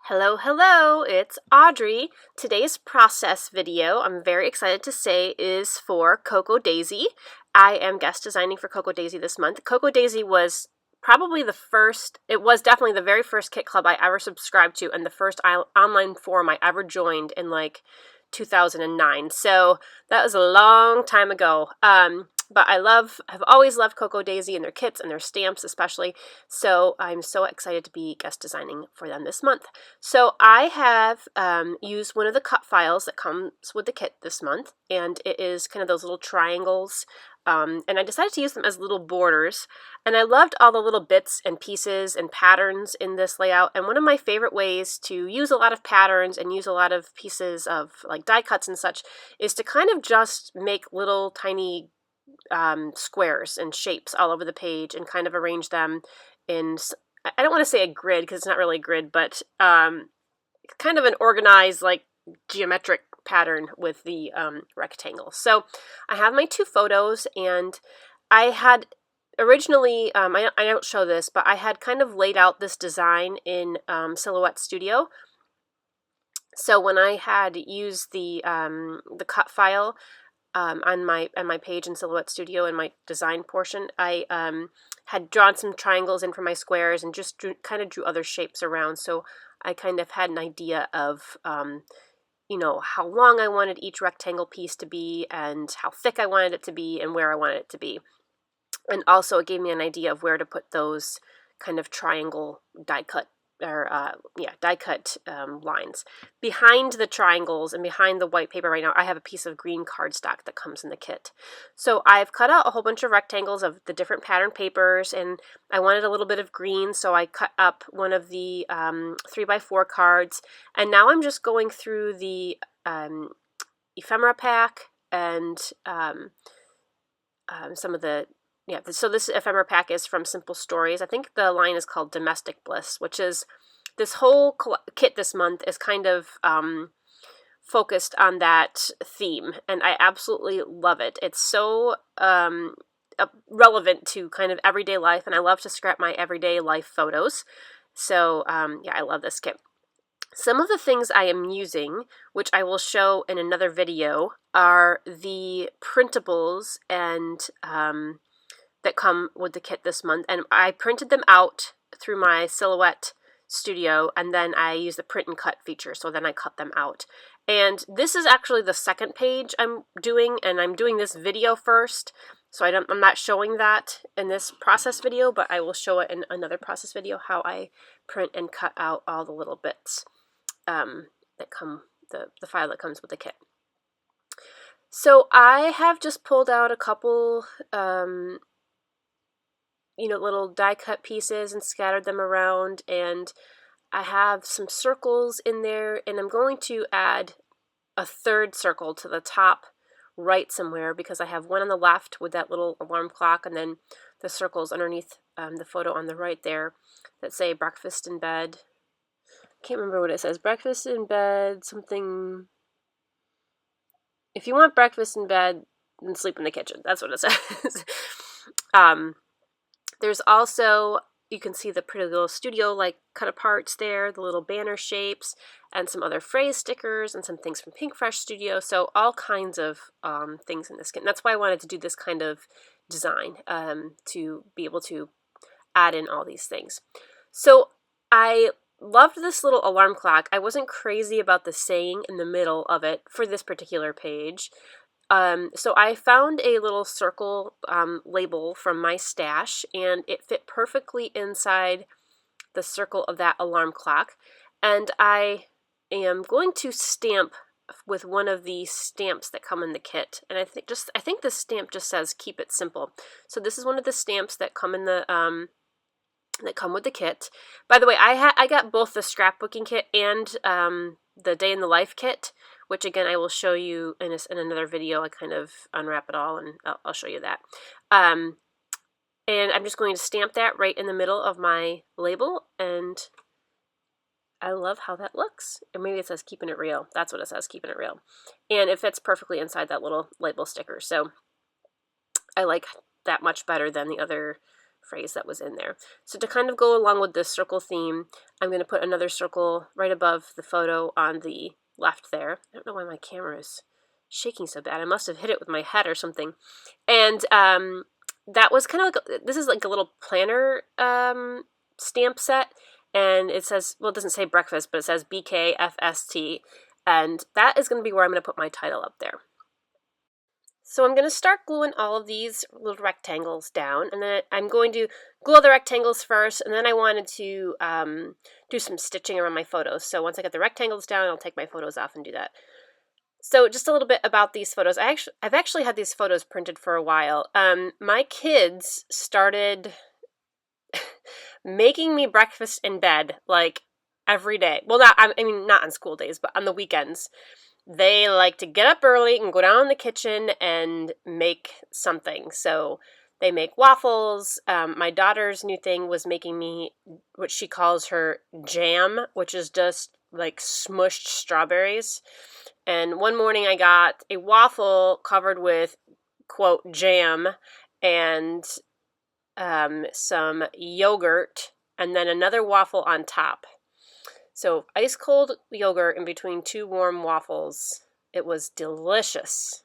Hello, hello, it's Audrey. Today's process video, I'm very excited to say, is for Cocoa Daisy. I am guest designing for Cocoa Daisy this month. Cocoa Daisy was probably it was definitely the very first kit club I ever subscribed to and the first online forum I ever joined in like 2009. So that was a long time ago. But have always loved Cocoa Daisy and their kits and their stamps especially. So I'm so excited to be guest designing for them this month. So I have used one of the cut files that comes with the kit this month, and it is kind of those little triangles. And I decided to use them as little borders. And I loved all the little bits and pieces and patterns in this layout. And one of my favorite ways to use a lot of patterns and use a lot of pieces of like die cuts and such is to kind of just make little tiny squares and shapes all over the page and kind of arrange them in, I don't want to say a grid because it's not really a grid, but kind of an organized like geometric pattern with the rectangle. So I have my two photos, and I had originally, I don't show this, but I had kind of laid out this design in Silhouette Studio. So when I had used the cut file on my page in Silhouette Studio in my design portion, I had drawn some triangles in for my squares and just kind of drew other shapes around. So I kind of had an idea of how long I wanted each rectangle piece to be and how thick I wanted it to be and where I wanted it to be. And also it gave me an idea of where to put those kind of triangle die cut lines. Behind the triangles and behind the white paper right now, I have a piece of green cardstock that comes in the kit. So I've cut out a whole bunch of rectangles of the different pattern papers, and I wanted a little bit of green, so I cut up one of the 3x4 cards, and now I'm just going through the ephemera pack and some of the so this ephemera pack is from Simple Stories. I think the line is called Domestic Bliss, which is this whole kit this month is kind of focused on that theme, and I absolutely love it. It's so relevant to kind of everyday life, and I love to scrap my everyday life photos. So I love this kit. Some of the things I am using, which I will show in another video, are the printables and that come with the kit this month, and I printed them out through my Silhouette Studio, and then I use the print and cut feature, so then I cut them out. And this is actually the second page I'm doing, and I'm doing this video first, so I'm not showing that in this process video, but I will show it in another process video how I print and cut out all the little bits that come, the file that comes with the kit. So I have just pulled out a couple little die cut pieces and scattered them around, and I have some circles in there, and I'm going to add a third circle to the top right somewhere because I have one on the left with that little alarm clock, and then the circles underneath the photo on the right there that say breakfast in bed. I can't remember what it says. Breakfast in bed, something. If you want breakfast in bed, then sleep in the kitchen. That's what it says. There's also, you can see the pretty little studio like cut aparts there, the little banner shapes, and some other phrase stickers and some things from BkFst Studio. So all kinds of things in this kit. And that's why I wanted to do this kind of design, to be able to add in all these things. So I loved this little alarm clock. I wasn't crazy about the saying in the middle of it for this particular page. So I found a little circle label from my stash, and it fit perfectly inside the circle of that alarm clock. And I am going to stamp with one of the stamps that come in the kit. And I think the stamp just says "Keep it simple." So this is one of the stamps that come in the that come with the kit. By the way, I got both the scrapbooking kit and the day in the life kit, which again I will show you in another video. I kind of unwrap it all, and I'll show you that. And I'm just going to stamp that right in the middle of my label, and I love how that looks. Or maybe it says "Keeping it real." That's what it says, "Keeping it real." And it fits perfectly inside that little label sticker. So I like that much better than the other phrase that was in there. So to kind of go along with this circle theme, I'm going to put another circle right above the photo on the left there. I don't know why my camera is shaking so bad. I must have hit it with my head or something. And that was kind of like, this is like a little planner stamp set. And it says, well, it doesn't say breakfast, but it says BkFst. And that is going to be where I'm going to put my title up there. So I'm going to start gluing all of these little rectangles down, and then I'm going to glue the rectangles first, and then I wanted to do some stitching around my photos. So once I get the rectangles down, I'll take my photos off and do that. So just a little bit about these photos. I've actually had these photos printed for a while. My kids started making me breakfast in bed like every day. Well, not on school days, but on the weekends. They like to get up early and go down in the kitchen and make something. So they make waffles. My daughter's new thing was making me what she calls her jam, which is just like smushed strawberries. And one morning I got a waffle covered with, quote, jam and some yogurt, and then another waffle on top. So ice cold yogurt in between two warm waffles. It was delicious.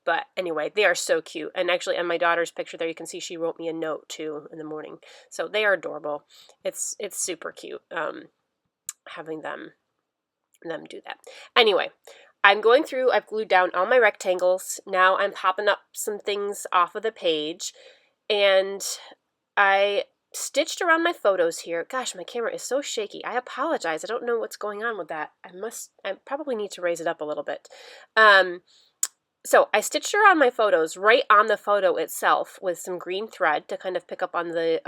But anyway, they are so cute. And actually on my daughter's picture there, you can see she wrote me a note too in the morning. So they are adorable. It's super cute having them do that. Anyway, I'm going through, I've glued down all my rectangles. Now I'm popping up some things off of the page. And I stitched around my photos here. Gosh, my camera is so shaky. I apologize. I don't know what's going on with that. I probably need to raise it up a little bit. So I stitched around my photos right on the photo itself with some green thread to kind of pick up on the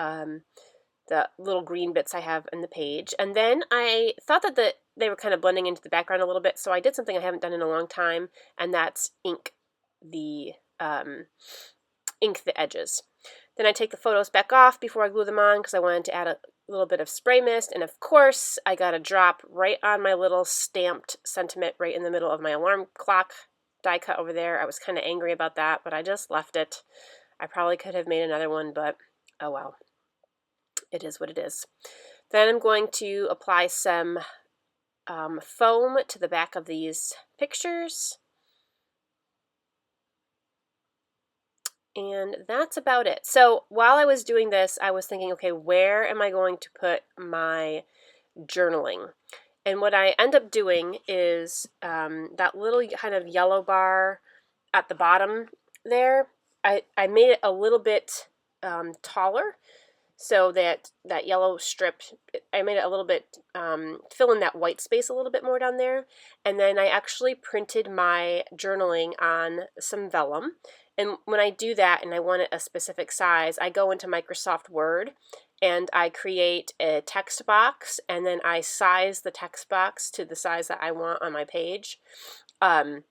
little green bits I have in the page. And then I thought that they were kind of blending into the background a little bit, so I did something I haven't done in a long time, and that's ink the edges. Then I take the photos back off before I glue them on because I wanted to add a little bit of spray mist. And of course, I got a drop right on my little stamped sentiment right in the middle of my alarm clock die cut over there. I was kind of angry about that, but I just left it. I probably could have made another one, but oh well. It is what it is. Then I'm going to apply some foam to the back of these pictures. And that's about it. So while I was doing this, I was thinking, okay, where am I going to put my journaling? And what I end up doing is that little kind of yellow bar at the bottom there, I made it a little bit taller so that yellow strip, I made it a little bit, fill in that white space a little bit more down there. And then I actually printed my journaling on some vellum. And when I do that and I want it a specific size, I go into Microsoft Word and I create a text box, and then I size the text box to the size that I want on my page. And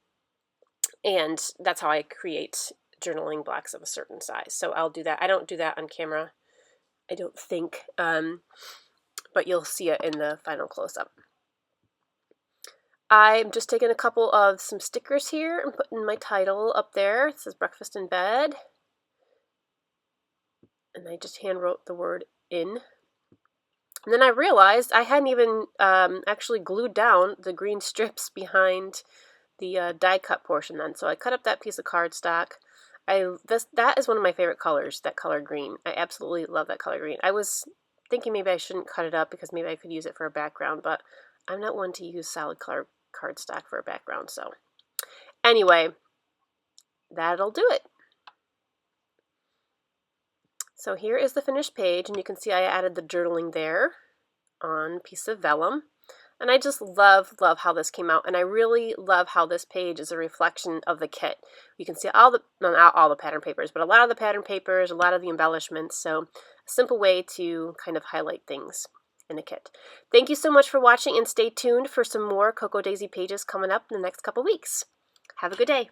that's how I create journaling blocks of a certain size. So I'll do that. I don't do that on camera, I don't think, but you'll see it in the final close-up. I'm just taking a couple of some stickers here and putting my title up there. It says breakfast in bed. And I just hand wrote the word in. And then I realized I hadn't even actually glued down the green strips behind the die cut portion then. So I cut up that piece of cardstock. That is one of my favorite colors, that color green. I absolutely love that color green. I was thinking maybe I shouldn't cut it up because maybe I could use it for a background, but I'm not one to use solid color cardstock for a background. So anyway, that'll do it. So here is the finished page, and you can see I added the journaling there on a piece of vellum. And I just love how this came out, and I really love how this page is a reflection of the kit. You can see not all the pattern papers, but a lot of the pattern papers, a lot of the embellishments. So a simple way to kind of highlight things in the kit. Thank you so much for watching, and stay tuned for some more Cocoa Daisy pages coming up in the next couple weeks. Have a good day.